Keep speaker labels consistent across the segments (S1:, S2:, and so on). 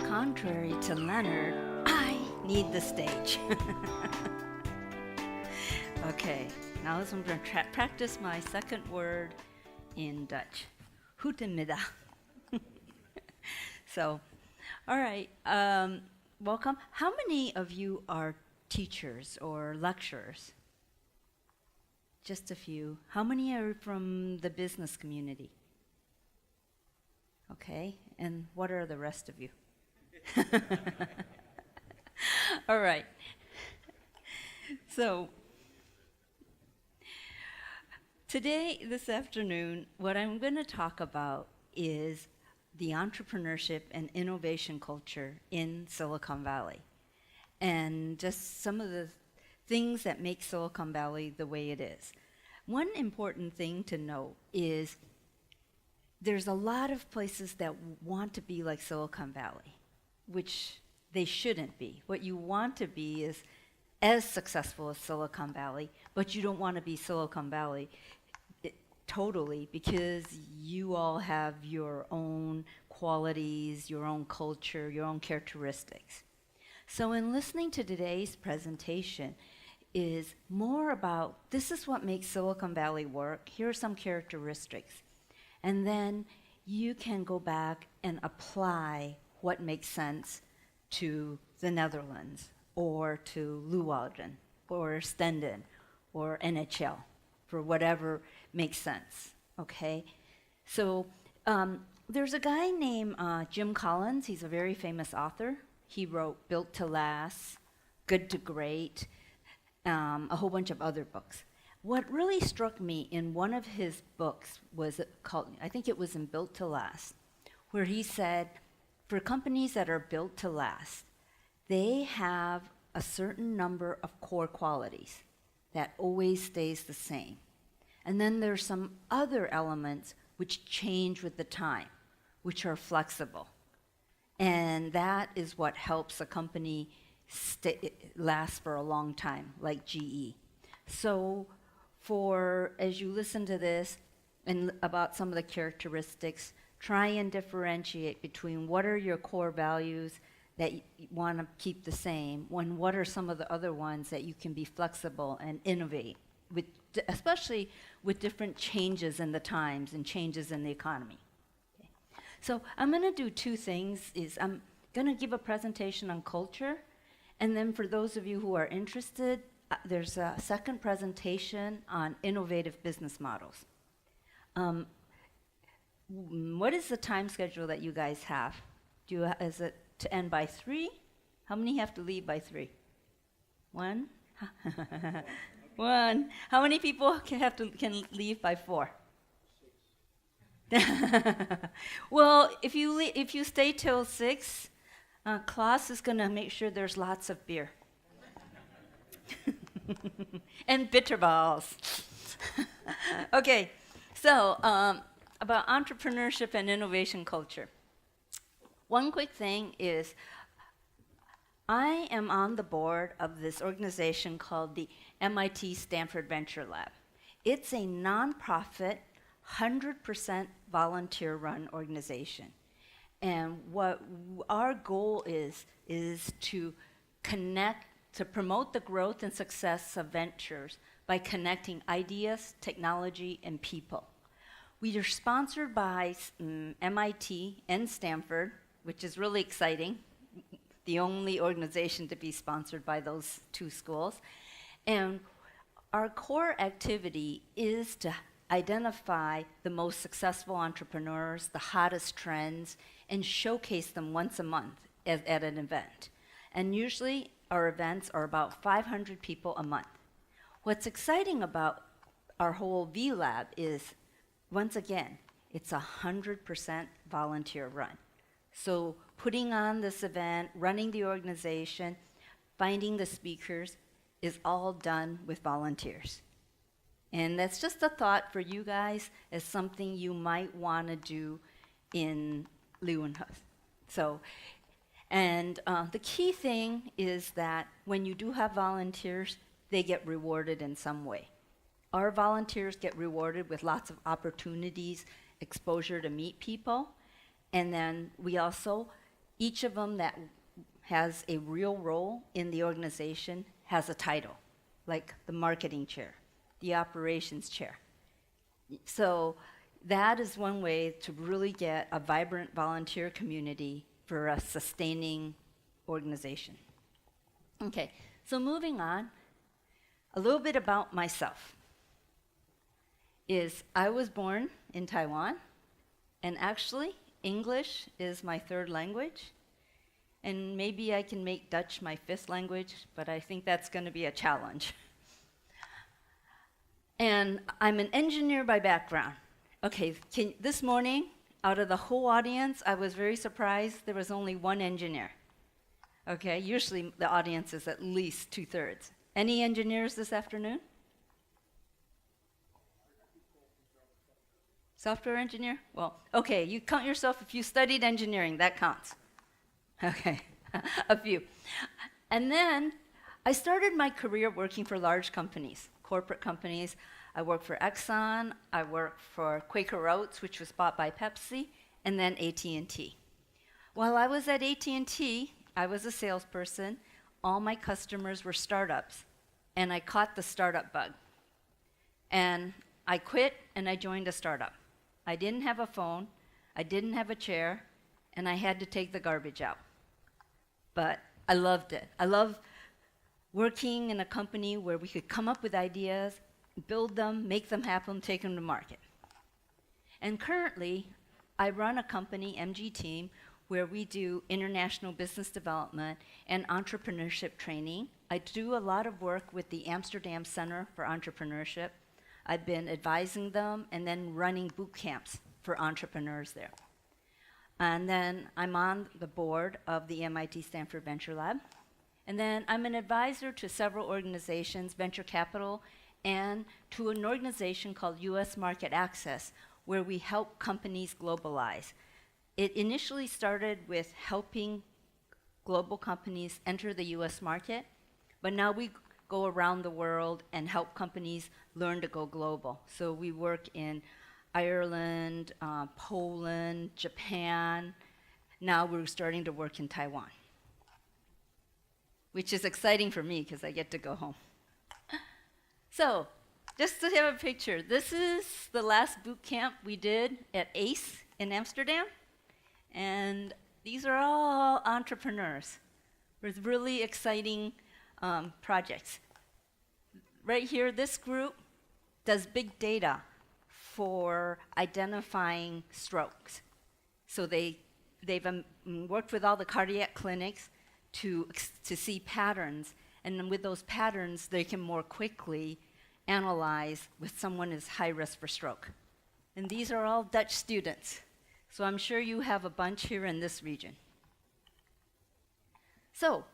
S1: Contrary to Leonard, I need the stage. Okay, now I'm going to practice my second word in Dutch. Goedemiddag. So, all right, welcome. How many of you are teachers or lecturers? Just a few. How many are from the business community? Okay, and what are the rest of you? All right. So, this afternoon, what I'm going to talk about is the entrepreneurship and innovation culture in Silicon Valley, and just some of the things that make Silicon Valley the way it is. One important thing to note is there's a lot of places that want to be like Silicon Valley, which they shouldn't be. What you want to be is as successful as Silicon Valley, but you don't want to be Silicon Valley totally, because you all have your own qualities, your own culture, your own characteristics. So in listening to today's presentation is more about, this is what makes Silicon Valley work, here are some characteristics. And then you can go back and apply what makes sense to the Netherlands, or to Leeuwarden, or Stenden, or NHL, for whatever makes sense, okay? So there's a guy named Jim Collins. He's a very famous author. He wrote Built to Last, Good to Great, a whole bunch of other books. What really struck me in one of his books was called, I think it was in Built to Last, where he said, for companies that are built to last, they have a certain number of core qualities that always stays the same. And then there's some other elements which change with the time, which are flexible. And that is what helps a company last for a long time, like GE. So as you listen to this and about some of the characteristics, try and differentiate between what are your core values that you want to keep the same, when what are some of the other ones that you can be flexible and innovate with, especially with different changes in the times and changes in the economy. Okay. So I'm going to do two things. I'm going to give a presentation on culture, and then for those of you who are interested, there's a second presentation on innovative business models. What is the time schedule that you guys have? Is it to end by 3? How many have to leave by 3? 1? 1. How many people can leave by 4? 6. Well, if you stay till 6, Klaus is going to make sure there's lots of beer. And bitterballs. Okay, so about entrepreneurship and innovation culture. One quick thing is, I am on the board of this organization called the MIT Stanford Venture Lab. It's a nonprofit, 100% volunteer-run organization. And what our goal is to connect, to promote the growth and success of ventures by connecting ideas, technology, and people. We are sponsored by MIT and Stanford, which is really exciting, the only organization to be sponsored by those two schools. And our core activity is to identify the most successful entrepreneurs, the hottest trends, and showcase them once a month at an event. And usually our events are about 500 people a month. What's exciting about our whole V-Lab is, once again, it's 100% volunteer run. So putting on this event, running the organization, finding the speakers is all done with volunteers. And that's just a thought for you guys as something you might want to do in Leeuwarden. So, and the key thing is that when you do have volunteers, they get rewarded in some way. our volunteers get rewarded with lots of opportunities, exposure to meet people. And then we also, each of them that has a real role in the organization has a title, like the marketing chair, the operations chair. So that is one way to really get a vibrant volunteer community for a sustaining organization. Okay, so moving on, a little bit about myself. I was born in Taiwan, and actually English is my third language, and maybe I can make Dutch my fifth language, but I think that's going to be a challenge. And I'm an engineer by background. Okay, this morning, out of the whole audience, I was very surprised there was only one engineer. Okay, usually the audience is at least 2/3. Any engineers this afternoon? Software engineer? Well, okay, you count yourself if you studied engineering, that counts. Okay, a few. And then I started my career working for large companies, corporate companies. I worked for Exxon, I worked for Quaker Oats, which was bought by Pepsi, and then AT&T. While I was at AT&T, I was a salesperson. All my customers were startups, and I caught the startup bug. And I quit, and I joined a startup. I didn't have a phone, I didn't have a chair, and I had to take the garbage out. But I loved it. I love working in a company where we could come up with ideas, build them, make them happen, take them to market. And currently, I run a company, MG Team, where we do international business development and entrepreneurship training. I do a lot of work with the Amsterdam Center for Entrepreneurship. I've been advising them and then running boot camps for entrepreneurs there. And then I'm on the board of the MIT Stanford Venture Lab. And then I'm an advisor to several organizations, venture capital, and to an organization called US Market Access, where we help companies globalize. It initially started with helping global companies enter the US market, but now we go around the world and help companies learn to go global. So we work in Ireland, Poland, Japan. Now we're starting to work in Taiwan, which is exciting for me because I get to go home. So just to have a picture, this is the last boot camp we did at ACE in Amsterdam. And these are all entrepreneurs with really exciting projects. Right here, this group does big data for identifying strokes. So they've worked with all the cardiac clinics to see patterns. And then with those patterns, they can more quickly analyze if someone is high risk for stroke. And these are all Dutch students. So I'm sure you have a bunch here in this region. So,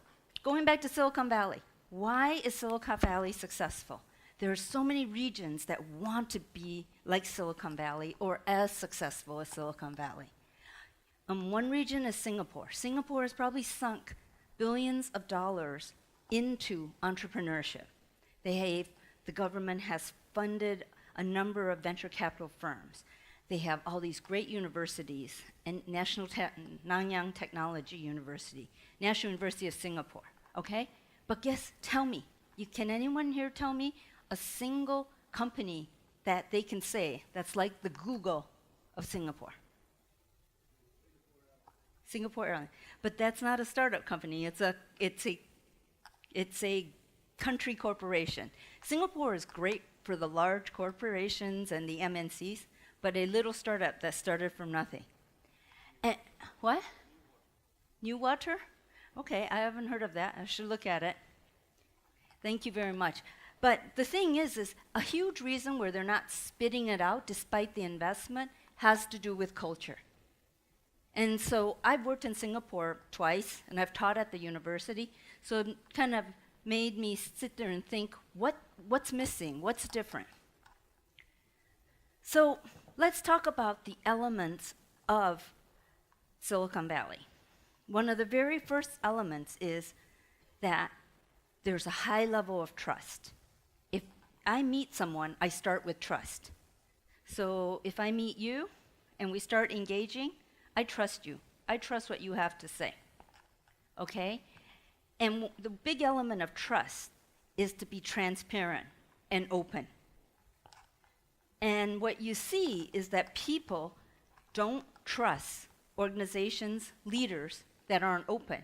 S1: going back to Silicon Valley, why is Silicon Valley successful? There are so many regions that want to be like Silicon Valley or as successful as Silicon Valley. One region is Singapore. Singapore has probably sunk billions of dollars into entrepreneurship. The government has funded a number of venture capital firms. They have all these great universities, and Nanyang Technology University, National University of Singapore, okay? But tell me, can anyone here tell me a single company that they can say that's like the Google of Singapore? Singapore Airlines. But that's not a startup company, it's a country corporation. Singapore is great for the large corporations and the MNCs, but a little startup that started from nothing. And what? New Water? Okay, I haven't heard of that. I should look at it. Thank you very much. But the thing is a huge reason where they're not spitting it out despite the investment has to do with culture. And so I've worked in Singapore twice, and I've taught at the university, so it kind of made me sit there and think, what's missing? What's different? So let's talk about the elements of Silicon Valley. One of the very first elements is that there's a high level of trust. I meet someone, I start with trust. So if I meet you and we start engaging, I trust you. I trust what you have to say. Okay? And the big element of trust is to be transparent and open. And what you see is that people don't trust organizations, leaders that aren't open.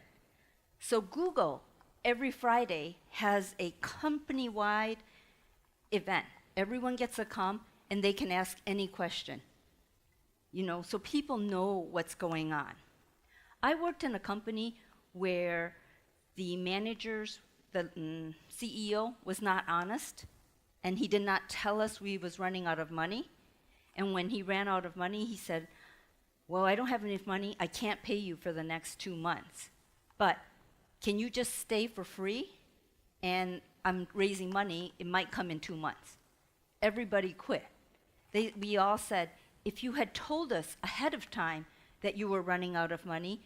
S1: So Google, every Friday, has a company-wide event. Everyone gets to come, and they can ask any question. So people know what's going on. I worked in a company where the managers, the CEO was not honest, and he did not tell us we was running out of money. And when he ran out of money, he said, well, I don't have enough money. I can't pay you for the next 2 months. But can you just stay for free? And I'm raising money. It might come in 2 months. Everybody quit. We all said, if you had told us ahead of time that you were running out of money,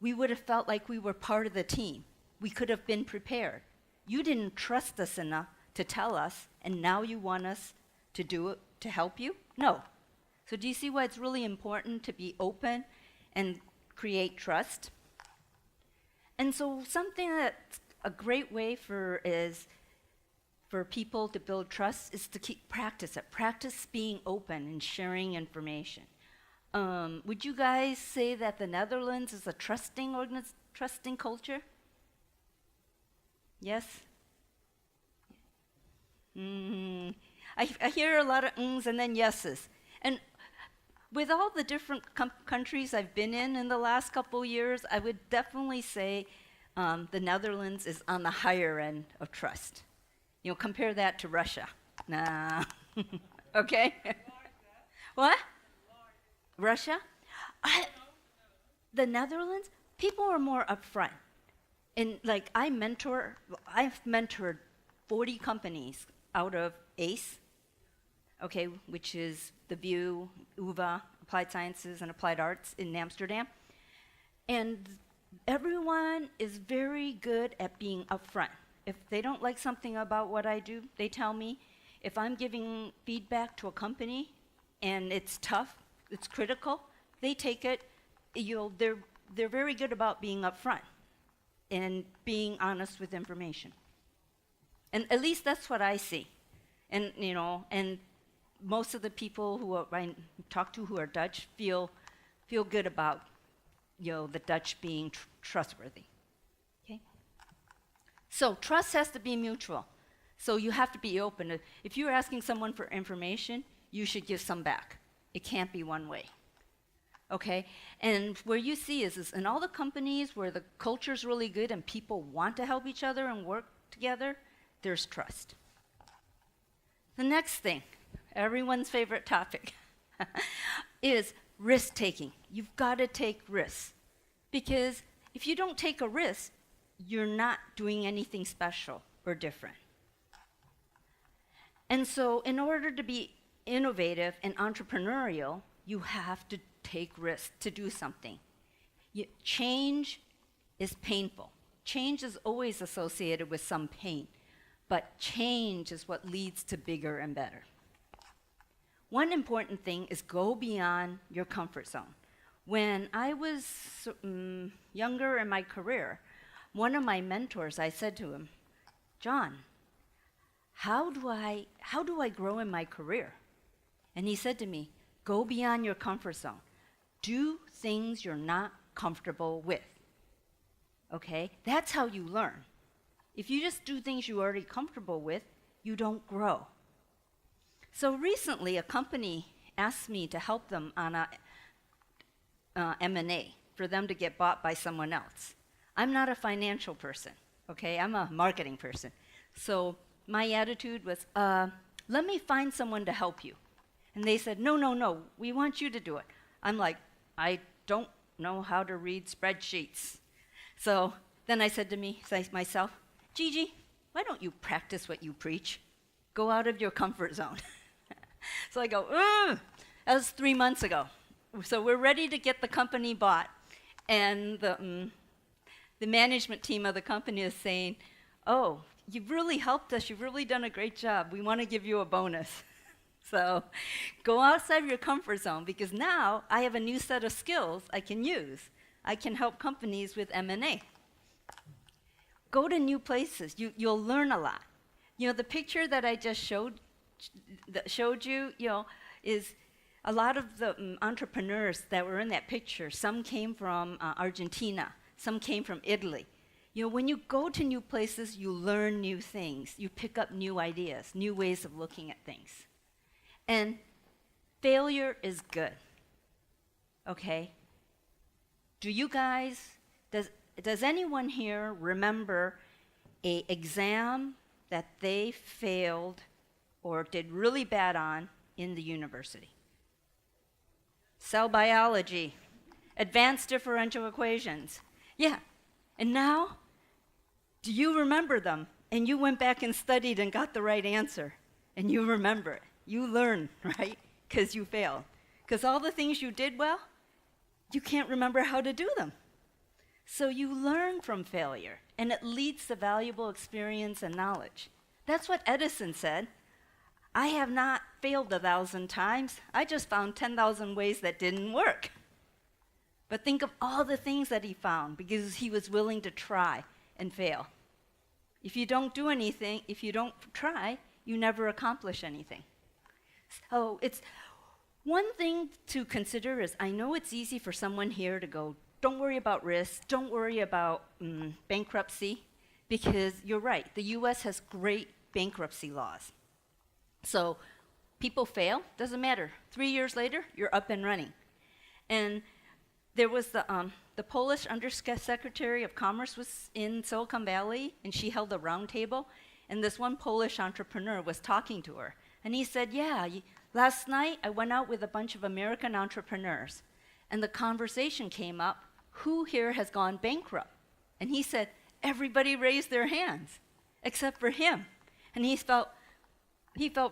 S1: we would have felt like we were part of the team. We could have been prepared. You didn't trust us enough to tell us, and now you want us to do it to help you? No. So do you see why it's really important to be open and create trust? And so something that's a great way for people to build trust is to practice it. Practice being open and sharing information. Would you guys say that the Netherlands is a trusting culture? Yes? I hear a lot of ums and then yeses. And with all the different countries I've been in the last couple years, I would definitely say the Netherlands is on the higher end of trust. Compare that to Russia. Nah. Okay? What? Russia? The Netherlands, people are more upfront. And I've mentored 40 companies out of ACE, okay, which is the VU, UvA, Applied Sciences and Applied Arts in Amsterdam. And everyone is very good at being upfront. If they don't like something about what I do, they tell me. If I'm giving feedback to a company and it's tough, it's critical, they take it. They're very good about being upfront and being honest with information. And at least that's what I see. And and most of the people who I talk to who are Dutch feel good about the Dutch being trustworthy. Okay? So trust has to be mutual. So you have to be open. If you're asking someone for information, you should give some back. It can't be one way. Okay? And where you see is in all the companies where the culture's really good and people want to help each other and work together, there's trust. The next thing, everyone's favorite topic, is risk-taking. You've got to take risks. Because if you don't take a risk, you're not doing anything special or different. And so in order to be innovative and entrepreneurial, you have to take risks to do something. Change is painful. Change is always associated with some pain. But change is what leads to bigger and better. One important thing is go beyond your comfort zone. When I was younger in my career, one of my mentors, I said to him, John, how do I grow in my career? And he said to me, go beyond your comfort zone. Do things you're not comfortable with. Okay? That's how you learn. If you just do things you're already comfortable with, you don't grow. So recently, a company asked me to help them on a M&A for them to get bought by someone else. I'm not a financial person, okay? I'm a marketing person. So my attitude was, let me find someone to help you. And they said, no, we want you to do it. I'm like, I don't know how to read spreadsheets. So then I said to myself, Gigi, why don't you practice what you preach? Go out of your comfort zone. So I go, that was 3 months ago. So we're ready to get the company bought. And the management team of the company is saying, oh, you've really helped us. You've really done a great job. We want to give you a bonus. So go outside your comfort zone, because now I have a new set of skills I can use. I can help companies with M&A. Go to new places. You'll learn a lot. The picture that I just showed you, is a lot of the entrepreneurs that were in that picture. Some came from Argentina. Some came from Italy. When you go to new places, you learn new things. You pick up new ideas, new ways of looking at things. And failure is good, okay? Does anyone here remember an exam that they failed or did really bad on in the university? Cell biology, advanced differential equations. Yeah, and now, do you remember them? And you went back and studied and got the right answer, and you remember it. You learn, right? Because you failed. Because all the things you did well, you can't remember how to do them. So you learn from failure, and it leads to valuable experience and knowledge. That's what Edison said. I have not failed 1,000 times. I just found 10,000 ways that didn't work. But think of all the things that he found, because he was willing to try and fail. If you don't do anything, if you don't try, you never accomplish anything. So it's one thing to consider is, I know it's easy for someone here to go, don't worry about risk, don't worry about bankruptcy, because you're right, the US has great bankruptcy laws. So people fail, doesn't matter. 3 years later, you're up and running. And there was the Polish Undersecretary of Commerce was in Silicon Valley, and she held a round table, and this one Polish entrepreneur was talking to her. And he said, yeah, last night I went out with a bunch of American entrepreneurs, and the conversation came up, who here has gone bankrupt? And he said, everybody raised their hands, except for him. And he felt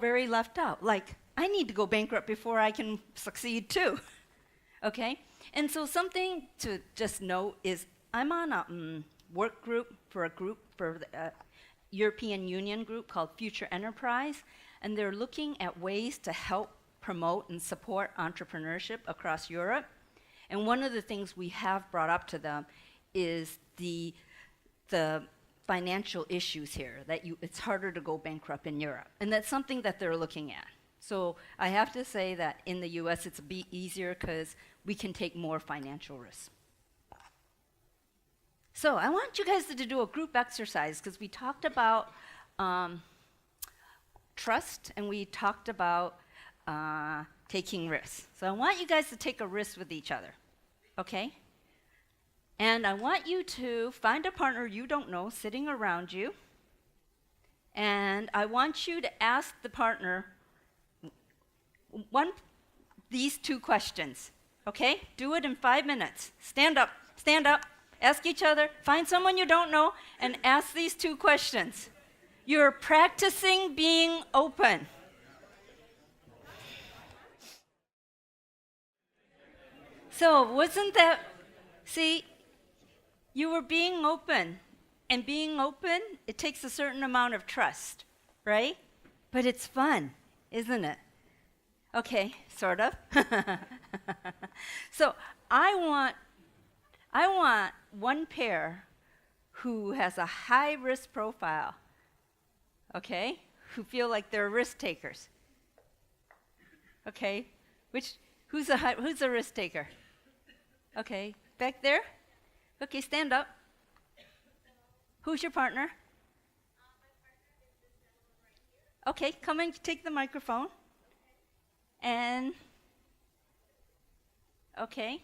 S1: very left out, like, I need to go bankrupt before I can succeed too, okay? And so something to just note is, I'm on a work group for the European Union group called Future Enterprise, and they're looking at ways to help promote and support entrepreneurship across Europe. And one of the things we have brought up to them is the financial issues here, that it's harder to go bankrupt in Europe. And that's something that they're looking at. So I have to say that in the US it's a bit easier because we can take more financial risks. So I want you guys to do a group exercise, because we talked about trust, and we talked about taking risks. So I want you guys to take a risk with each other, okay? And I want you to find a partner you don't know sitting around you, and I want you to ask the partner these 2 questions, okay? Do it in 5 minutes. Stand up, ask each other, find someone you don't know, and ask these 2 questions. You're practicing being open. So wasn't that, see, you were being open. And being open, it takes a certain amount of trust, right? But it's fun, isn't it? Okay, sort of. So I want one pair who has a high risk profile, okay? Who feel like they're risk takers. Okay, who's a risk taker? Okay, back there? Okay, stand up. Who's your partner?
S2: My partner is this gentleman right here.
S1: Okay, come and take the microphone. And, okay.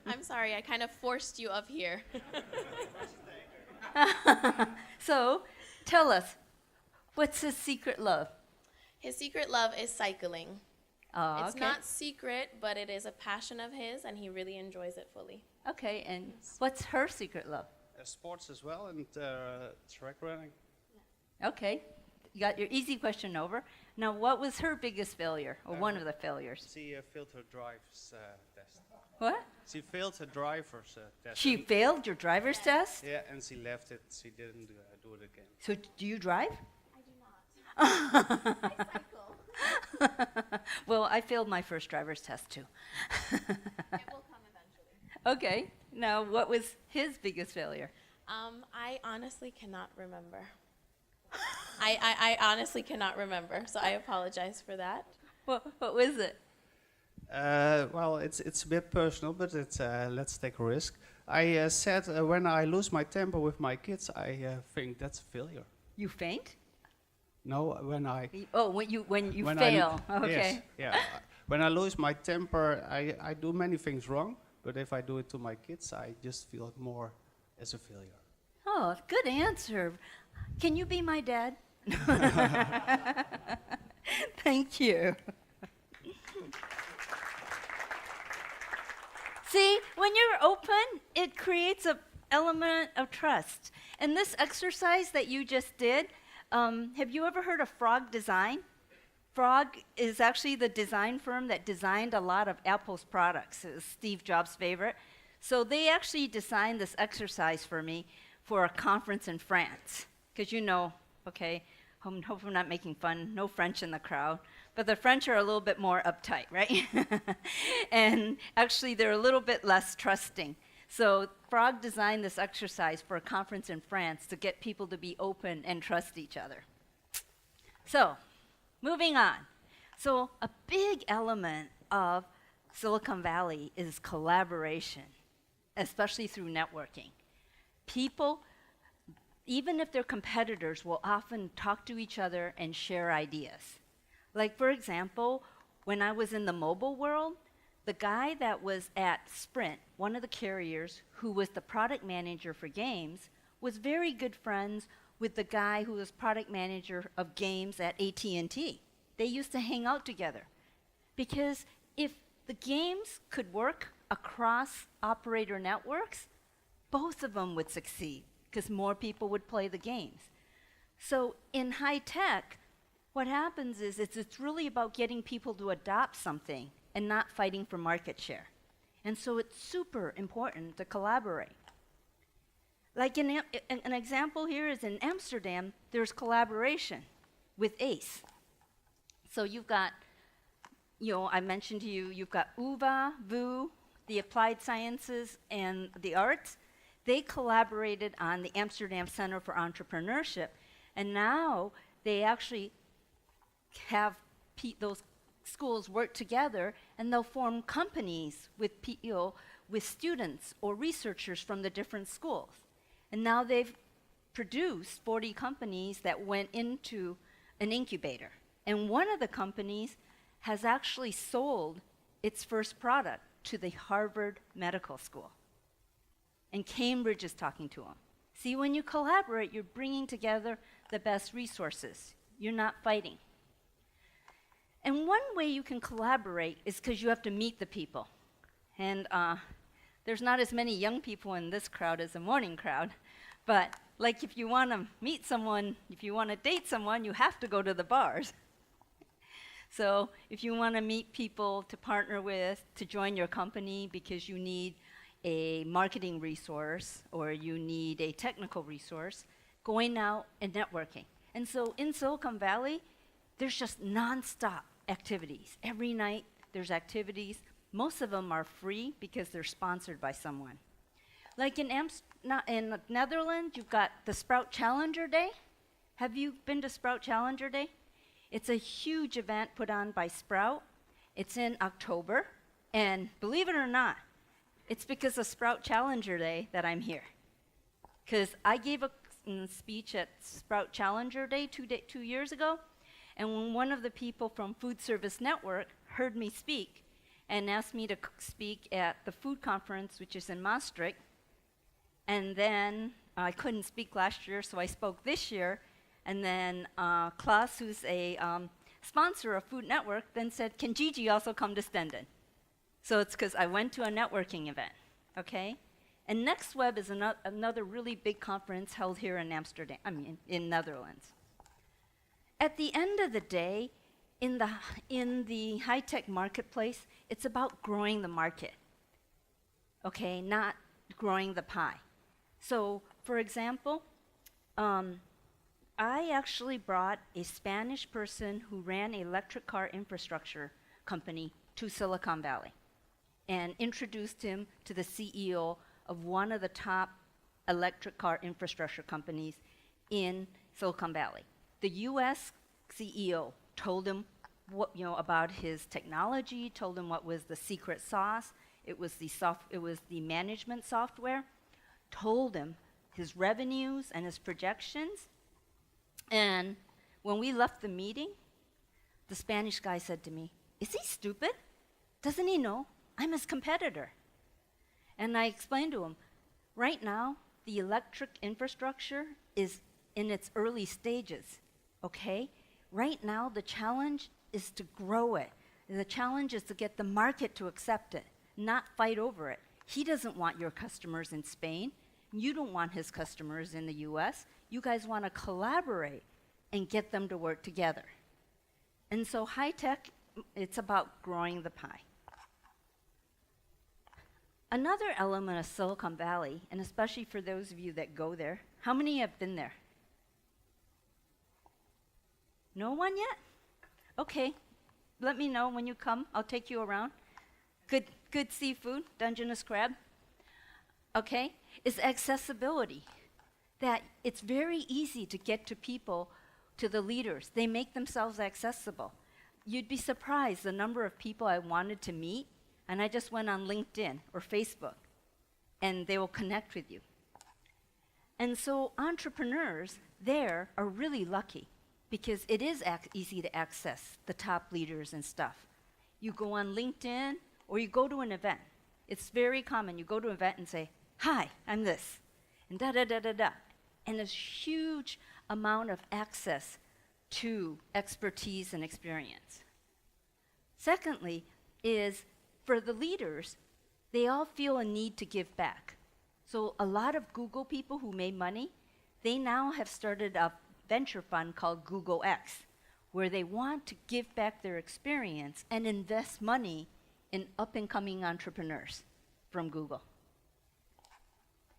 S2: I'm sorry, I kind of forced you up here.
S1: So, tell us, what's his secret love?
S2: His secret love is cycling.
S1: Oh,
S2: It's
S1: okay.
S2: not secret, but it is a passion of his, and he really enjoys it fully.
S1: Okay, and what's her secret love?
S3: Sports as well, and track running.
S1: Okay, you got your easy question over. Now, what was her biggest failure, or one of the failures?
S3: She failed her driver's test.
S1: What?
S3: She failed her driver's test.
S1: She
S3: and-
S1: failed your driver's test?
S3: Yeah, and she left it. She didn't do it again.
S1: So do you drive?
S2: I do not. I cycle.
S1: Well, I failed my first driver's test too.
S2: It will come eventually.
S1: Okay. Now, what was his biggest failure?
S2: I honestly cannot remember. I honestly cannot remember, so I apologize for that.
S1: What was it?
S3: Well, it's a bit personal, but it's let's take a risk. I said when I lose my temper with my kids, I think that's a failure.
S1: You faint?
S3: No, when I
S1: Oh, when you
S3: when
S1: fail.
S3: I,
S1: Okay.
S3: Yes, yeah. When I lose my temper, I do many things wrong. But if I do it to my kids, I just feel it more as a failure.
S1: Oh, good answer. Can you be my dad? Thank you. See, when you're open, it creates an element of trust. And this exercise that you just did, have you ever heard of Frog Design? Frog is actually the design firm that designed a lot of Apple's products. It was Steve Jobs' favorite. So they actually designed this exercise for me for a conference in France. Because okay, hope I'm not making fun, no French in the crowd. But the French are a little bit more uptight, right? And actually, they're a little bit less trusting. So Frog designed this exercise for a conference in France to get people to be open and trust each other. So, moving on. So a big element of Silicon Valley is collaboration, especially through networking. People, even if they're competitors, will often talk to each other and share ideas. Like, for example, when I was in the mobile world, the guy that was at Sprint, one of the carriers, who was the product manager for games, was very good friends with the guy who was product manager of games at AT&T. They used to hang out together. Because if the games could work across operator networks, both of them would succeed, because more people would play the games. So in high tech, what happens is it's really about getting people to adopt something and not fighting for market share. And so it's super important to collaborate. Like an example here is in Amsterdam, there's collaboration with ACE. So you've got, I mentioned to you, you've got UvA, VU, the Applied Sciences and the Arts. They collaborated on the Amsterdam Center for Entrepreneurship, and now they actually have those schools work together, and they'll form companies with with students or researchers from the different schools. And now they've produced 40 companies that went into an incubator. And one of the companies has actually sold its first product to the Harvard Medical School. And Cambridge is talking to them. See, when you collaborate, you're bringing together the best resources. You're not fighting. And one way you can collaborate is because you have to meet the people. And there's not as many young people in this crowd as the morning crowd. But like if you want to meet someone, if you want to date someone, you have to go to the bars. So if you want to meet people to partner with, to join your company because you need a marketing resource or you need a technical resource, going out and networking. And so in Silicon Valley, there's just nonstop activities. Every night there's activities. Most of them are free because they're sponsored by someone. Like in the Netherlands, you've got the Sprout Challenger Day. Have you been to Sprout Challenger Day? It's a huge event put on by Sprout. It's in October. And believe it or not, it's because of Sprout Challenger Day that I'm here. Because I gave a speech at Sprout Challenger Day 2 years ago, and when one of the people from Food Service Network heard me speak and asked me to speak at the food conference, which is in Maastricht, and then I couldn't speak last year, so I spoke this year, and then Klaus, who's a sponsor of Food Network, then said, can Gigi also come to Stenden? So it's because I went to a networking event, okay? And NextWeb is another really big conference held here in Amsterdam, in Netherlands. At the end of the day, in the high-tech marketplace, it's about growing the market. okay, not growing the pie. So, for example, I actually brought a Spanish person who ran an electric car infrastructure company to Silicon Valley and introduced him to the CEO of one of the top electric car infrastructure companies in Silicon Valley. The US CEO told him what, about his technology, told him what was the secret sauce. It was the management software. Told him his revenues and his projections. And when we left the meeting, the Spanish guy said to me, "Is he stupid? Doesn't he know I'm his competitor?" And I explained to him, right now, the electric infrastructure is in its early stages, okay? Right now, the challenge is to grow it. The challenge is to get the market to accept it, not fight over it. He doesn't want your customers in Spain. You don't want his customers in the US. You guys want to collaborate and get them to work together. And so high tech, it's about growing the pie. Another element of Silicon Valley, and especially for those of you that go there, how many have been there? No one yet? Okay, let me know when you come. I'll take you around. Good seafood, Dungeness crab. Okay, it's accessibility. That it's very easy to get to people, to the leaders. They make themselves accessible. You'd be surprised the number of people I wanted to meet, and I just went on LinkedIn or Facebook, and they will connect with you. And so entrepreneurs there are really lucky because it is easy to access the top leaders and stuff. You go on LinkedIn or you go to an event. It's very common. You go to an event and say, "Hi, I'm this," and da-da-da-da-da. And there's huge amount of access to expertise and experience. Secondly is for the leaders, they all feel a need to give back. So a lot of Google people who made money, they now have started a venture fund called Google X, where they want to give back their experience and invest money in up-and-coming entrepreneurs from Google.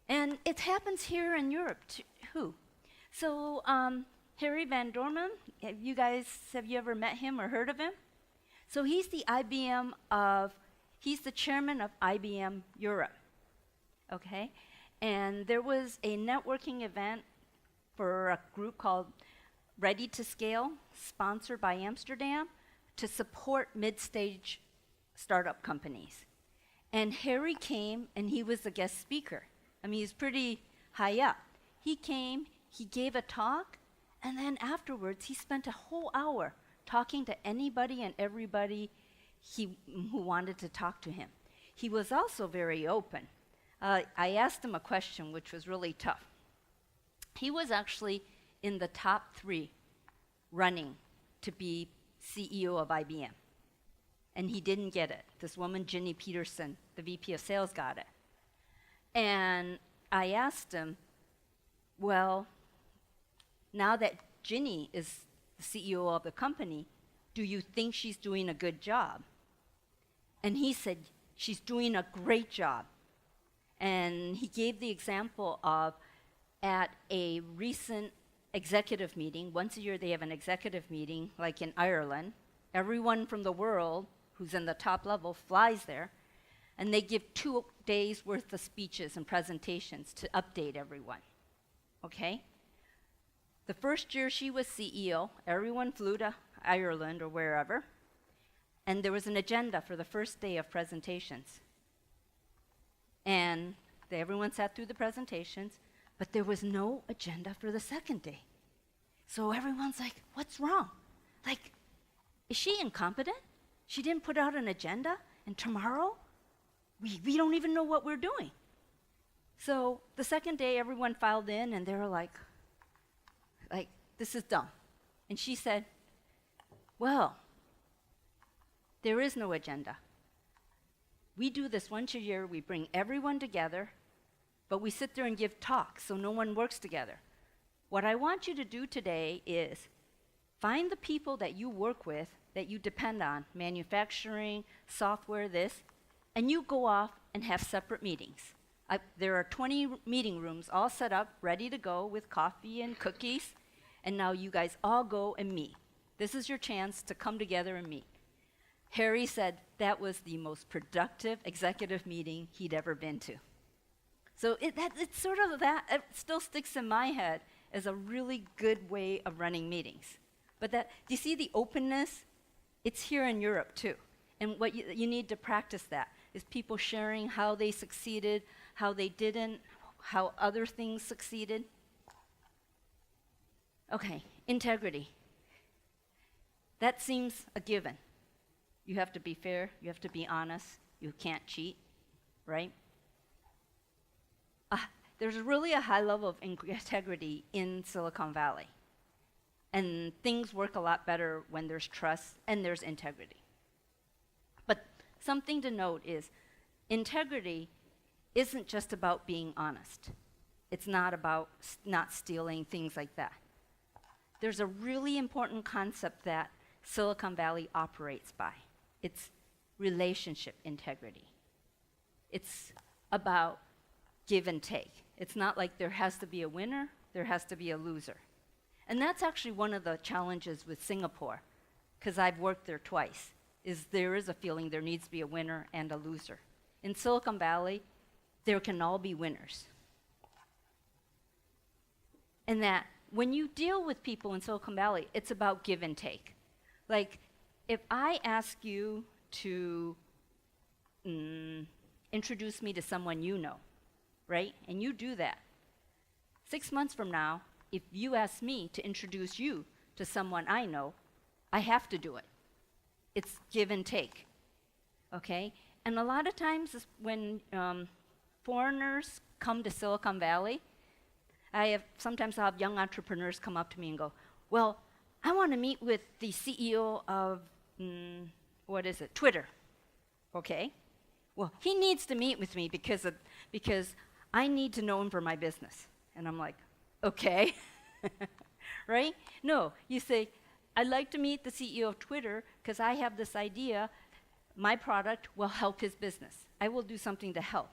S1: And it happens here in Europe too. So Harry Van Dorman, have you ever met him or heard of him? So he's the chairman of IBM Europe, okay? And there was a networking event for a group called Ready to Scale, sponsored by Amsterdam, to support mid-stage startup companies. And Harry came and he was the guest speaker. I mean, he's pretty high up. He came, he gave a talk, and then afterwards he spent a whole hour talking to anybody and everybody who wanted to talk to him. He was also very open. I asked him a question which was really tough. He was actually in the top 3 running to be CEO of IBM. And he didn't get it. This woman, Ginny Peterson, the VP of sales, got it. And I asked him, well, now that Ginny is the CEO of the company, do you think she's doing a good job? And he said, she's doing a great job. And he gave the example of at a recent executive meeting, once a year they have an executive meeting, like in Ireland. Everyone from the world who's in the top level flies there, and they give 2 days worth of speeches and presentations to update everyone, okay? The first year she was CEO, everyone flew to Ireland or wherever, and there was an agenda for the first day of presentations. And everyone sat through the presentations, but there was no agenda for the second day. So everyone's like, what's wrong? Like, is she incompetent? She didn't put out an agenda, and tomorrow, we don't even know what we're doing. So the second day, everyone filed in, and they were like, this is dumb. And she said, well, there is no agenda. We do this once a year. We bring everyone together, but we sit there and give talks, so no one works together. What I want you to do today is find the people that you work with, that you depend on, manufacturing, software, this, and you go off and have separate meetings. There are 20 meeting rooms all set up, ready to go with coffee and cookies, and now you guys all go and meet. This is your chance to come together and meet. Harry said that was the most productive executive meeting he'd ever been to. So it's sort of that, it still sticks in my head as a really good way of running meetings. But do you see the openness? It's here in Europe too. And what you need to practice that is people sharing how they succeeded, how they didn't, how other things succeeded. Okay, integrity. That seems a given. You have to be fair, you have to be honest, you can't cheat, right? There's really a high level of integrity in Silicon Valley. And things work a lot better when there's trust and there's integrity. But something to note is integrity isn't just about being honest. It's not about not stealing, things like that. There's a really important concept that Silicon Valley operates by. It's relationship integrity. It's about give and take. It's not like there has to be a winner, there has to be a loser. And that's actually one of the challenges with Singapore, because I've worked there twice, is there is a feeling there needs to be a winner and a loser. In Silicon Valley, there can all be winners. And that when you deal with people in Silicon Valley, it's about give and take. Like, if I ask you to introduce me to someone you know, right? And you do that. 6 months from now, if you ask me to introduce you to someone I know, I have to do it. It's give and take, okay? And a lot of times when foreigners come to Silicon Valley, sometimes I'll have young entrepreneurs come up to me and go, well, I want to meet with the CEO of, Twitter, okay? Well, he needs to meet with me because I need to know him for my business. And I'm like, okay, right? No, you say, I'd like to meet the CEO of Twitter because I have this idea, my product will help his business. I will do something to help.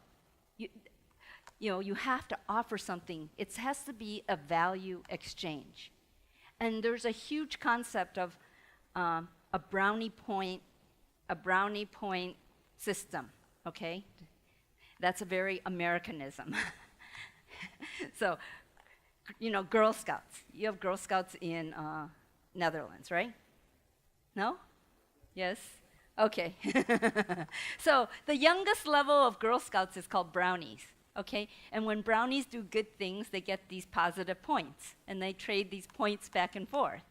S1: You have to offer something. It has to be a value exchange. And there's a huge concept of a brownie point system, okay? That's a very Americanism. So, Girl Scouts. You have Girl Scouts in Netherlands, right? No? Yes? Okay. So the youngest level of Girl Scouts is called brownies, okay? And when brownies do good things, they get these positive points, and they trade these points back and forth.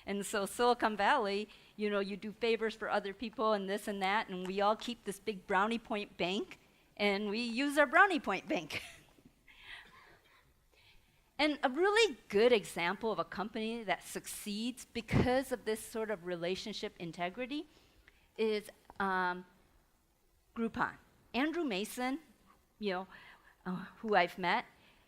S1: And so Silicon Valley, you do favors for other people and this and that, and we all keep this big brownie point bank, and we use our brownie point bank. And a really good example of a company that succeeds because of this sort of relationship integrity is Groupon. Andrew Mason, who I've met,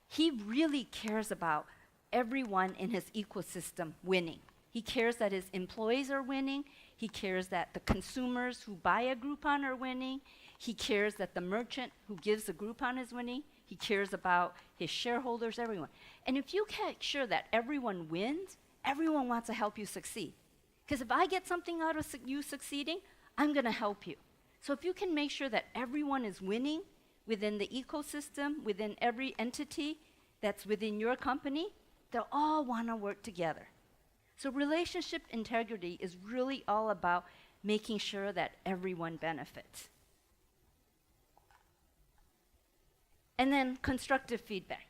S1: he really cares about everyone in his ecosystem winning. He cares that his employees are winning. He cares that the consumers who buy a Groupon are winning. He cares that the merchant who gives a Groupon is winning. He cares about his shareholders, everyone. And if you make sure that everyone wins, everyone wants to help you succeed. Because if I get something out of you succeeding, I'm going to help you. So if you can make sure that everyone is winning within the ecosystem, within every entity that's within your company, they'll all want to work together. So relationship integrity is really all about making sure that everyone benefits. And then constructive feedback.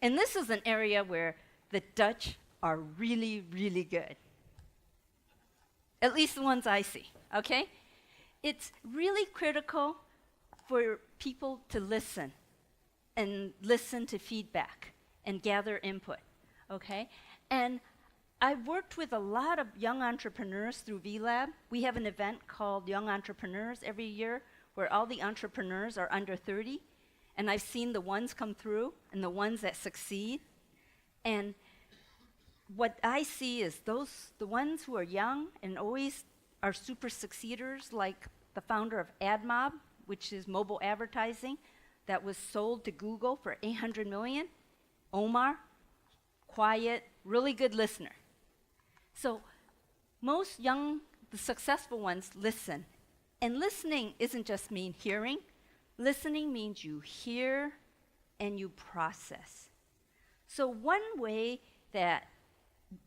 S1: And this is an area where the Dutch are really, really good. At least the ones I see, okay? It's really critical for people to listen and listen to feedback and gather input, okay? And I've worked with a lot of young entrepreneurs through VLab. We have an event called Young Entrepreneurs every year where all the entrepreneurs are under 30. And I've seen the ones come through and the ones that succeed. And what I see is the ones who are young and always are super succeeders, like the founder of AdMob, which is mobile advertising, that was sold to Google for 800 million. Omar, quiet, really good listener. So most the successful ones listen. And listening isn't just mean hearing. Listening means you hear and you process. So one way that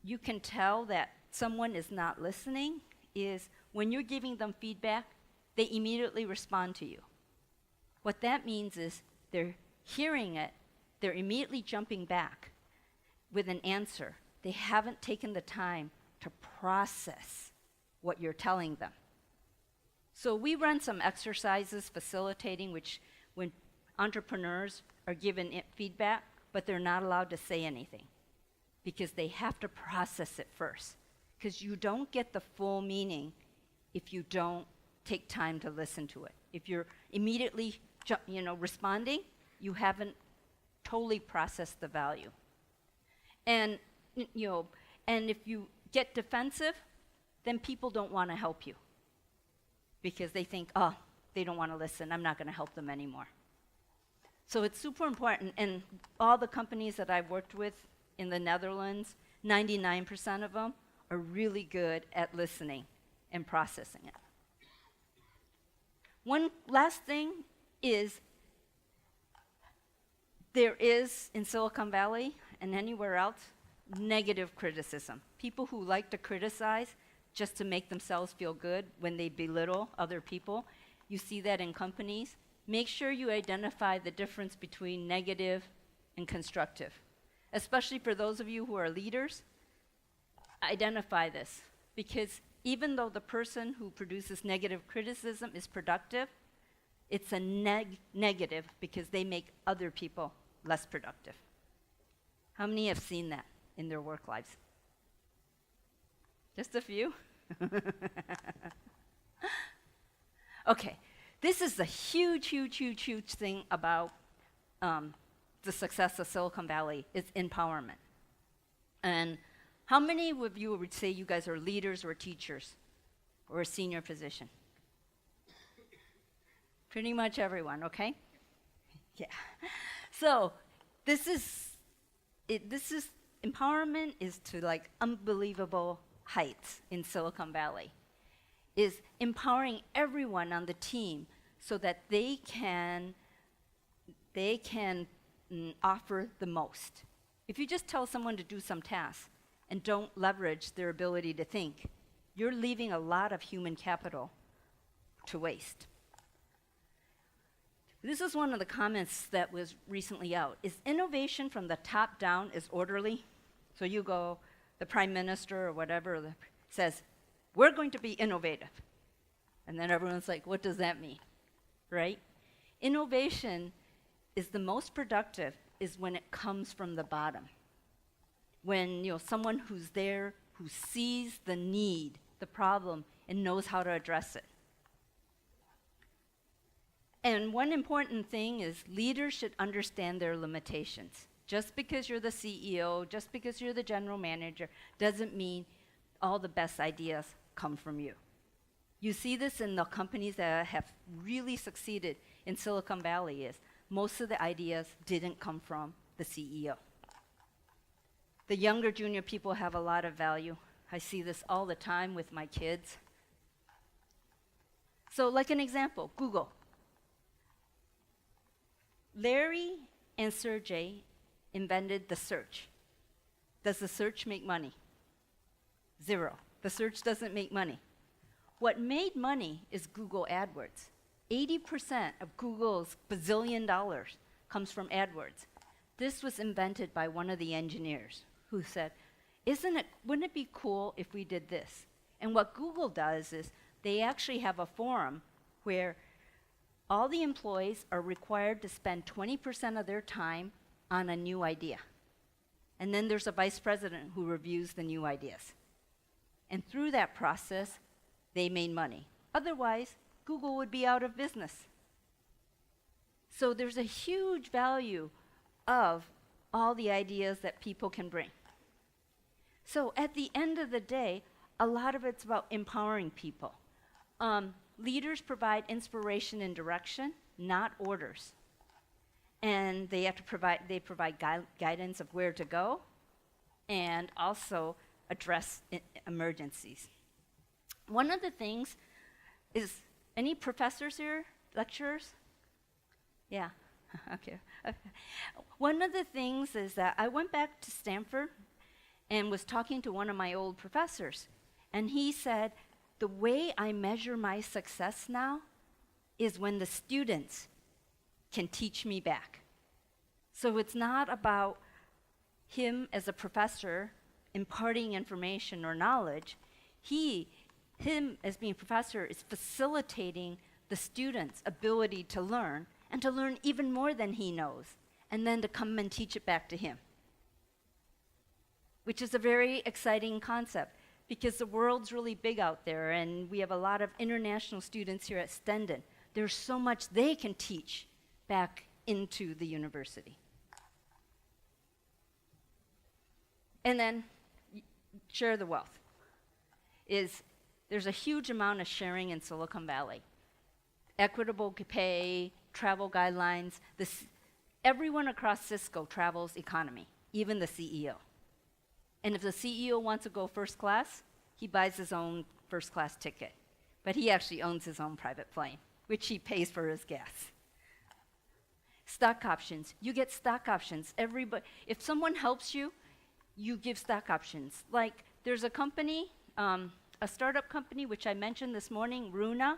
S1: you can tell that someone is not listening is when you're giving them feedback, they immediately respond to you. What that means is they're hearing it, they're immediately jumping back with an answer. They haven't taken the time to process what you're telling them. So we run some exercises facilitating which when entrepreneurs are given feedback, but they're not allowed to say anything because they have to process it first. Because you don't get the full meaning if you don't take time to listen to it. If you're immediately responding, you haven't totally processed the value. And and if you get defensive, then people don't want to help you because they think, oh, they don't want to listen. I'm not going to help them anymore. So it's super important. And all the companies that I've worked with in the Netherlands, 99% of them are really good at listening and processing it. One last thing is there is, in Silicon Valley and anywhere else, negative criticism. People who like to criticize just to make themselves feel good when they belittle other people. You see that in companies. Make sure you identify the difference between negative and constructive. Especially for those of you who are leaders, identify this. Because even though the person who produces negative criticism is productive, it's a negative because they make other people less productive. How many have seen that in their work lives? Just a few? Okay, this is the huge thing about the success of Silicon Valley is empowerment. And how many of you would say you guys are leaders or teachers or a senior position? Pretty much everyone, okay? Yeah. So this is empowerment is to like unbelievable heights in Silicon Valley. Is empowering everyone on the team so that they can offer the most. If you just tell someone to do some tasks and don't leverage their ability to think, you're leaving a lot of human capital to waste. This is one of the comments that was recently out. Is innovation from the top down is orderly? So you go, the prime minister or whatever says, we're going to be innovative. And then everyone's like, what does that mean? Right? Innovation is the most productive is when it comes from the bottom. When someone who's there, who sees the need, the problem, and knows how to address it. And one important thing is leaders should understand their limitations. Just because you're the CEO, just because you're the general manager, doesn't mean all the best ideas come from you. You see this in the companies that have really succeeded in Silicon Valley is most of the ideas didn't come from the CEO. The younger junior people have a lot of value. I see this all the time with my kids. So like an example, Google. Larry and Sergey invented the search. Does the search make money? Zero. The search doesn't make money. What made money is Google AdWords. 80% of Google's bazillion dollars comes from AdWords. This was invented by one of the engineers who said, wouldn't it be cool if we did this? And what Google does is they actually have a forum where all the employees are required to spend 20% of their time on a new idea. And then there's a vice president who reviews the new ideas. And through that process, they made money. Otherwise, Google would be out of business. So there's a huge value of all the ideas that people can bring. So at the end of the day, a lot of it's about empowering people. Leaders provide inspiration and direction, not orders. And they have to provide guidance of where to go and also address emergencies. One of the things is, any professors here, lecturers? Yeah, okay. One of the things is that I went back to Stanford and was talking to one of my old professors, and he said, the way I measure my success now is when the students can teach me back. So it's not about him as a professor imparting information or knowledge. Him as being a professor is facilitating the student's ability to learn and to learn even more than he knows, and then to come and teach it back to him, which is a very exciting concept because the world's really big out there, and we have a lot of international students here at Stenden. There's so much they can teach back into the university. And then share the wealth. There's a huge amount of sharing in Silicon Valley. Equitable pay, travel guidelines. Everyone across Cisco travels economy, even the CEO. And if the CEO wants to go first class, he buys his own first class ticket. But he actually owns his own private plane, which he pays for his gas. Stock options. You get stock options. If someone helps you, you give stock options. Like there's a company, a startup company, which I mentioned this morning, Runa.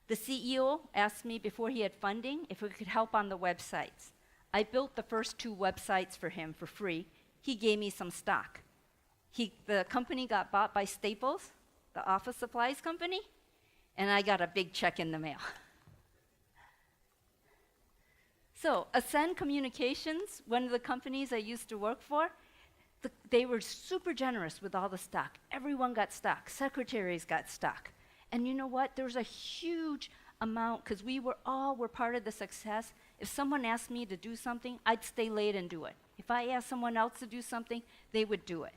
S1: The CEO asked me before he had funding if we could help on the websites. I built the first 2 websites for him for free. He gave me some stock. The company got bought by Staples, the office supplies company, and I got a big check in the mail. So Ascend Communications, one of the companies I used to work for, they were super generous with all the stock. Everyone got stock. Secretaries got stock. And you know what? There was a huge amount, because we were part of the success. If someone asked me to do something, I'd stay late and do it. If I asked someone else to do something, they would do it.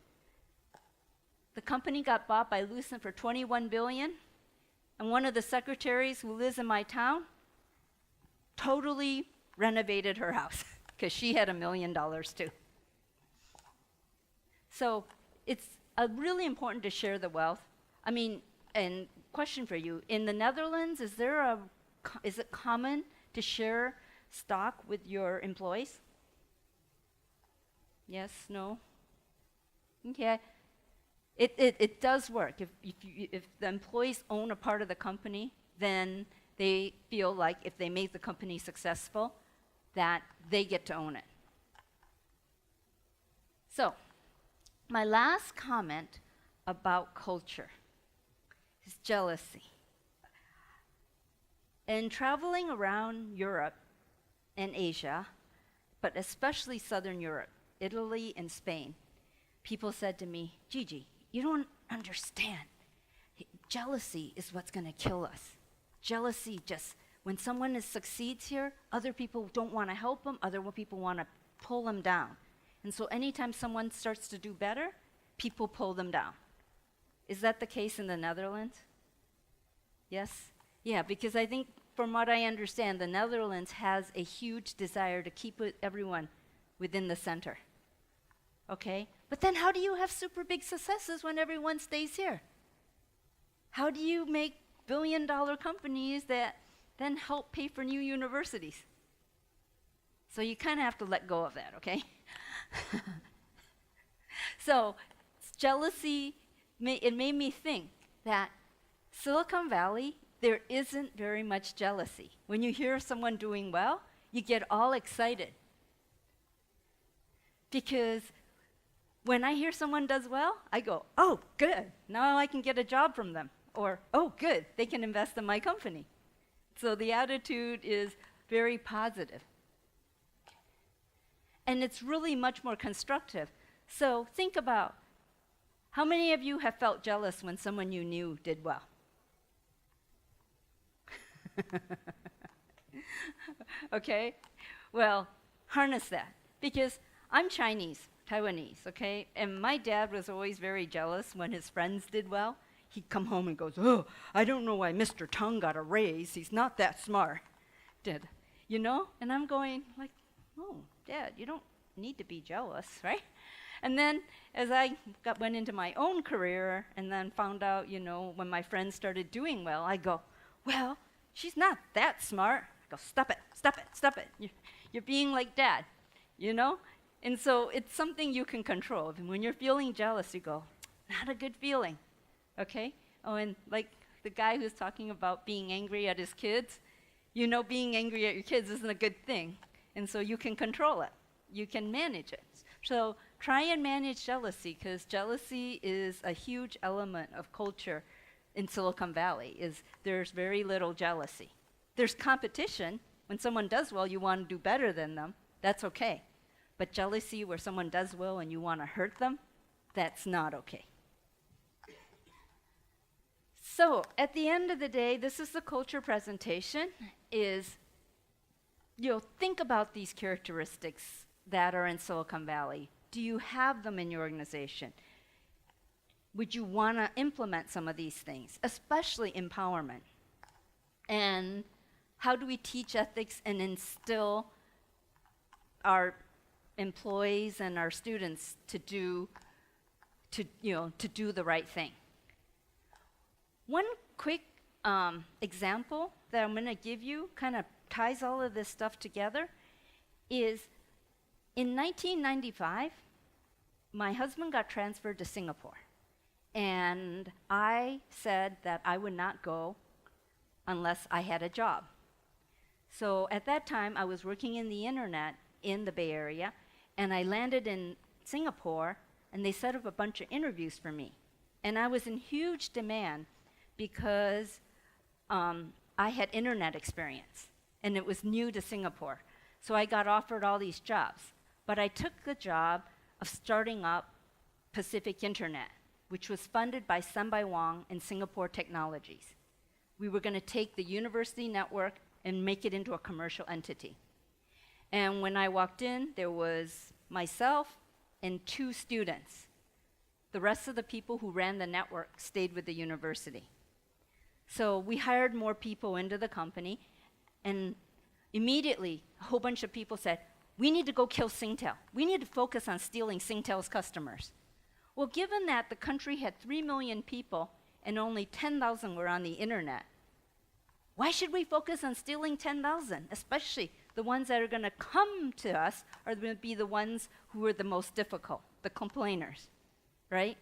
S1: The company got bought by Lucent for $21 billion, and one of the secretaries who lives in my town totally renovated her house because she had $1 million too. So it's really important to share the wealth. I mean, and question for you, in the Netherlands, is it common to share stock with your employees? Yes, no? Okay. It does work. If the employees own a part of the company, then they feel like if they make the company successful, that they get to own it. So, my last comment about culture is jealousy. In traveling around Europe and Asia, but especially Southern Europe, Italy and Spain, people said to me, Gigi, you don't understand. Jealousy is what's going to kill us. Jealousy when someone succeeds here, other people don't want to help them, other people want to pull them down. And so anytime someone starts to do better, people pull them down. Is that the case in the Netherlands? Yes? Yeah, because I think from what I understand, the Netherlands has a huge desire to keep everyone within the center. Okay? But then how do you have super big successes when everyone stays here? How do you make billion-dollar companies that then help pay for new universities? So you kind of have to let go of that, okay? So jealousy, it made me think that Silicon Valley, there isn't very much jealousy. When you hear someone doing well, you get all excited. Because when I hear someone does well, I go, oh, good, now I can get a job from them. Or, oh, good, they can invest in my company. So the attitude is very positive. And it's really much more constructive. So think about, how many of you have felt jealous when someone you knew did well? Okay? Well, harness that. Because I'm Chinese, Taiwanese, okay? And my dad was always very jealous when his friends did well. he'd come home and goes, oh, I don't know why Mr. Tung got a raise. He's not that smart. Did, you know? And I'm going like, oh, Dad, you don't need to be jealous, right? And then as I went into my own career and then found out, you know, when my friends started doing well, I go, well, she's not that smart. I go, stop it, stop it, stop it. You're being like Dad, you know? And so it's something you can control. And when you're feeling jealous, you go, not a good feeling, okay? Oh, and like the guy who's talking about being angry at his kids, you know being angry at your kids isn't a good thing. And so you can control it. You can manage it. So try and manage jealousy, because jealousy is a huge element of culture in Silicon Valley. There's very little jealousy. There's competition. When someone does well, you want to do better than them. That's okay. But jealousy where someone does well and you want to hurt them, that's not okay. So at the end of the day, this is the culture presentation, is you'll think about these characteristics that are in Silicon Valley. Do you have them in your organization? Would you want to implement some of these things, especially empowerment? And how do we teach ethics and instill our employees and our students to do the right thing? One quick example that I'm going to give you kind of ties all of this stuff together is in 1995, my husband got transferred to Singapore. And I said that I would not go unless I had a job. So at that time, I was working in the internet in the Bay Area, and I landed in Singapore, and they set up a bunch of interviews for me. And I was in huge demand because I had internet experience, and it was new to Singapore. So I got offered all these jobs. But I took the job of starting up Pacific Internet, which was funded by Gigi Wang and Singapore Technologies. We were going to take the university network and make it into a commercial entity. And when I walked in, there was myself and 2 students. The rest of the people who ran the network stayed with the university. So we hired more people into the company, and immediately a whole bunch of people said, we need to go kill Singtel. We need to focus on stealing Singtel's customers. Well, given that the country had 3 million people and only 10,000 were on the internet, why should we focus on stealing 10,000? Especially the ones that are going to come to us are going to be the ones who are the most difficult, the complainers, right?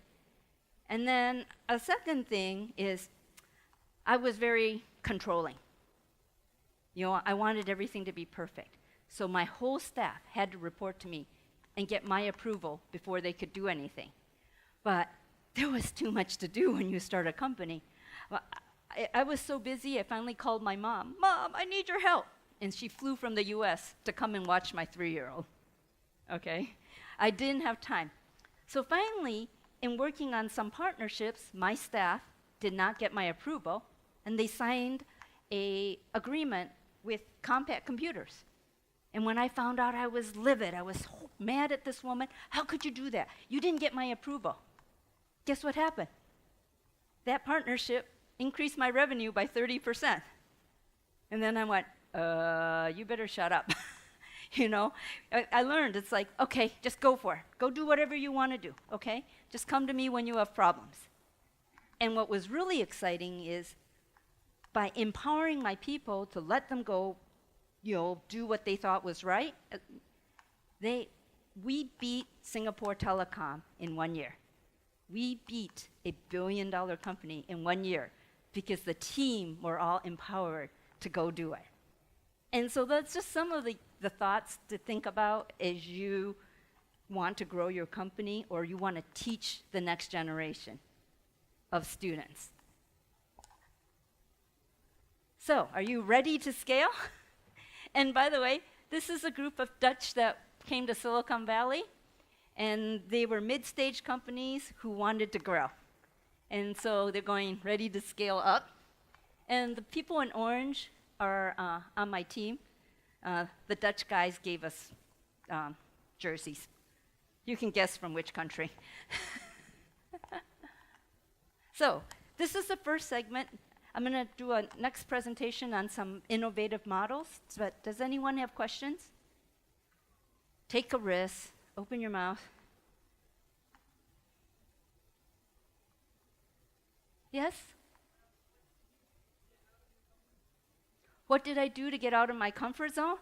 S1: And then a second thing is I was very controlling. You know, I wanted everything to be perfect. So my whole staff had to report to me and get my approval before they could do anything. But there was too much to do when you start a company. Well, I was so busy, I finally called my mom. Mom, I need your help. And she flew from the US to come and watch my 3-year-old. Okay? I didn't have time. So finally, in working on some partnerships, my staff did not get my approval, and they signed an agreement with Compaq Computers. And when I found out, I was livid. I was mad at this woman. How could you do that? You didn't get my approval. Guess what happened? That partnership increased my revenue by 30%. And then I went, you better shut up. You know, I learned it's like, okay, just go for it. Go do whatever you want to do, okay? Just come to me when you have problems. And what was really exciting is by empowering my people to let them go, you know, do what they thought was right, we beat Singapore Telecom in 1 year. We beat a $1 billion company in 1 year because the team were all empowered to go do it. And so that's just some of the thoughts to think about as you want to grow your company or you want to teach the next generation of students. So, are you ready to scale? And by the way, this is a group of Dutch that came to Silicon Valley, and they were mid-stage companies who wanted to grow. And so they're going ready to scale up. And the people in orange are on my team. The Dutch guys gave us jerseys. You can guess from which country. So, this is the first segment. I'm going to do a next presentation on some innovative models. But does anyone have questions? Take a risk. Open your mouth. Yes? What did I do to get out of my comfort zone?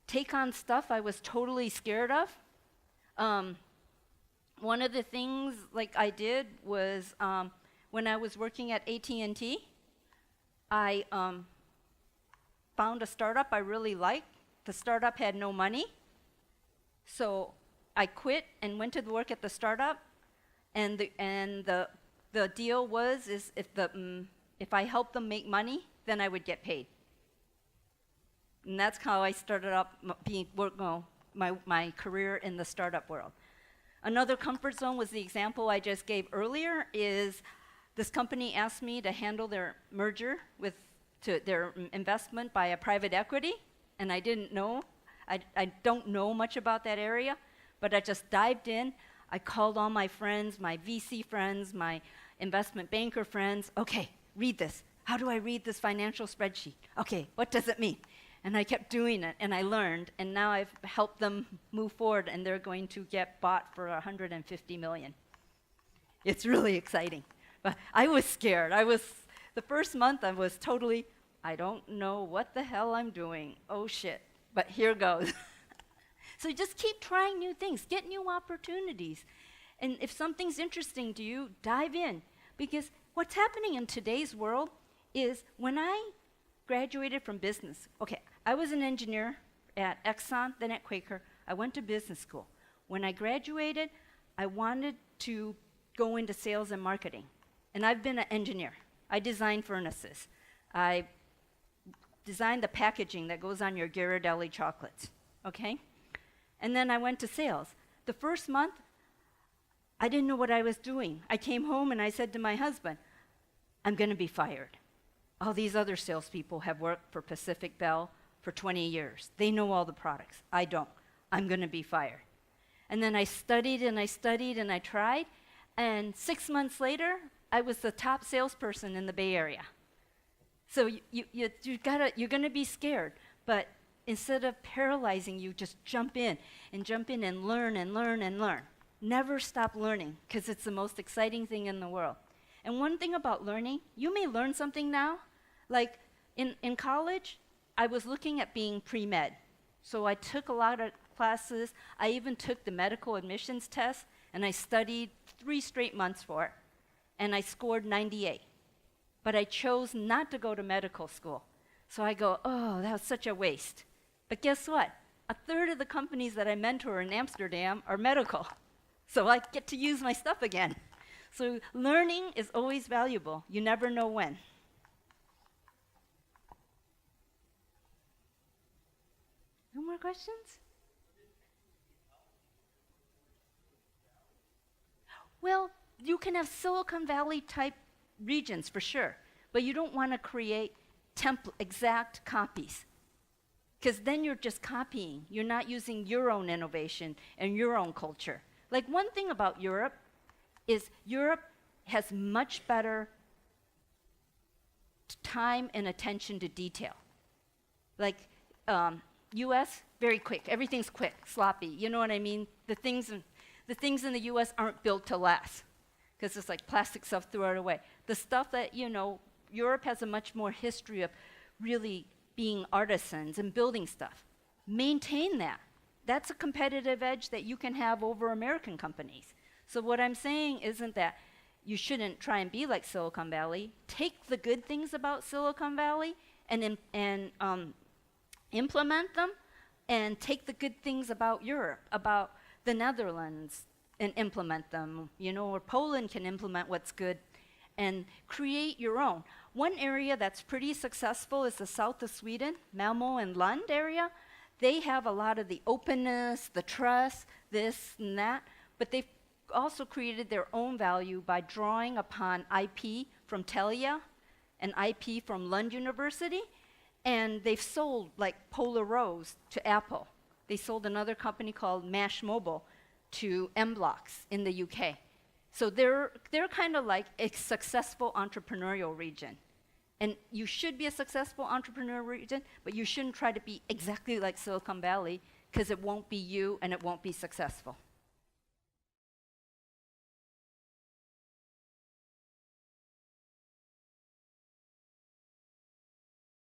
S1: Take on stuff I was totally scared of. One of the things like I did was when I was working at AT&T, I found a startup I really liked. The startup had no money, so I quit and went to work at the startup. And the deal was if I helped them make money, then I would get paid. And that's how I started up my career in the startup world. Another comfort zone was the example I just gave earlier. Is this company asked me to handle their merger to their investment by a private equity, and I didn't know. I don't know much about that area, but I just dived in. I called all my friends, my VC friends, my investment banker friends. Okay, read this. How do I read this financial spreadsheet? Okay, what does it mean? And I kept doing it, and I learned, and now I've helped them move forward, and they're going to get bought for $150 million. It's really exciting. But I was scared. The first month I was totally, I don't know what the hell I'm doing. Oh shit, but here goes. So just keep trying new things, get new opportunities. And if something's interesting to you, dive in. Because what's happening in today's world is when I graduated from business, okay, I was an engineer at Exxon, then at Quaker. I went to business school. When I graduated, I wanted to go into sales and marketing. And I've been an engineer. I design furnaces. I designed the packaging that goes on your Ghirardelli chocolates, okay? And then I went to sales. The first month, I didn't know what I was doing. I came home and I said to my husband, I'm going to be fired. All these other salespeople have worked for Pacific Bell for 20 years. They know all the products. I don't. I'm going to be fired. And then I studied and I studied and I tried. And 6 months later, I was the top salesperson in the Bay Area. So you're going to be scared. But instead of paralyzing you, just jump in and learn and learn and learn. Never stop learning, because it's the most exciting thing in the world. And one thing about learning, you may learn something now. Like in college, I was looking at being pre-med. So I took a lot of classes. I even took the medical admissions test, and I studied 3 straight months for it. And I scored 98. But I chose not to go to medical school. So I go, oh, that was such a waste. But guess what? 1/3 of the companies that I mentor in Amsterdam are medical. So I get to use my stuff again. So learning is always valuable. You never know when. No more questions? Well, you can have Silicon Valley type regions for sure, but you don't want to create exact copies, because then you're just copying. You're not using your own innovation and your own culture. Like, one thing about Europe is Europe has much better time and attention to detail. Like, US, very quick. Everything's quick, sloppy. You know what I mean? The things in the US aren't built to last, because it's like plastic stuff, throw it away. The stuff that, Europe has a much more history of really being artisans and building stuff. Maintain that. That's a competitive edge that you can have over American companies. So what I'm saying isn't that you shouldn't try and be like Silicon Valley. Take the good things about Silicon Valley and implement them, and take the good things about Europe, about the Netherlands, and implement them. Or Poland can implement what's good and create your own. One area that's pretty successful is the south of Sweden, Malmö and Lund area. They have a lot of the openness, the trust, this and that, but they've also created their own value by drawing upon IP from Telia and IP from Lund University, and they've sold like Polar Rose to Apple. They sold another company called Mash Mobile to M-Blocks in the UK. So they're kind of like a successful entrepreneurial region. And you should be a successful entrepreneurial region, but you shouldn't try to be exactly like Silicon Valley, because it won't be you and it won't be successful.